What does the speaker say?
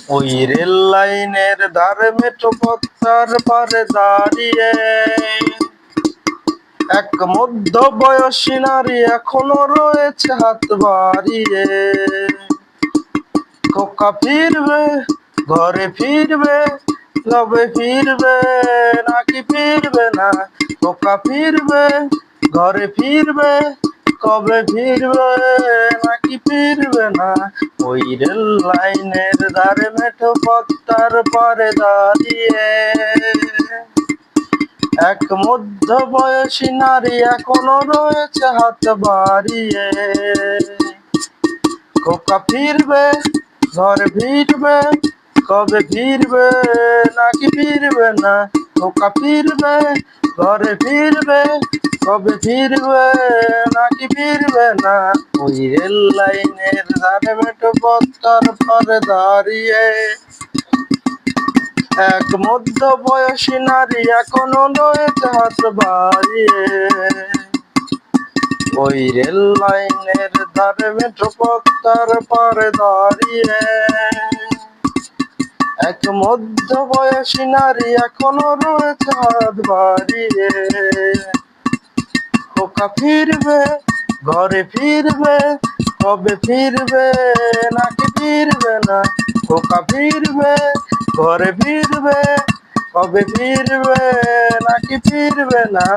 ওই রেল লাইনের ধারে মেঠো পথটার পারে দাঁড়িয়ে এক মধ্য বয়সী নারী এখনো রয়েছে হাত বাড়িয়ে। খোকা ফিরবে, ঘরে ফিরবে, কবে ফিরবে নাকি ফিরবে না? খোকা ফিরবে, ঘরে ফিরবে, কবে ফিরবে নাকি ফিরবে না? ওই রেল লাইনের ধারে মেঠো পথটার পারে দাঁড়িয়ে এক মধ্য বয়সী নারী এখনো রয়েছে হাত বাড়িয়ে। খোকা ফিরবে, ঘরে ফিরবে, কবে ফিরবে নাকি ফিরবে না? খোকা ফিরবে, ঘরে ফিরবে, কবে ফিরবে নাকি ফিরবে না? ওই রেল লাইনের ধারে মেঠো পথটার পারে দাঁড়িয়ে এক মধ্য বয়সী নারী এখনো রয়েছে হাত বাড়িয়ে। ওই রেল লাইনের ধারে মেঠো পথটার পারে দাঁড়িয়ে এক মধ্য বয়সী নারী এখনো রয়েছে হাত বাড়িয়ে। খোকা ফিরবে, ঘরে ফিরবে, কবে ফিরবে নাকি ফিরবে না? খোকা ফিরবে, ঘরে ফিরবে, কবে ফিরবে নাকি ফিরবে না?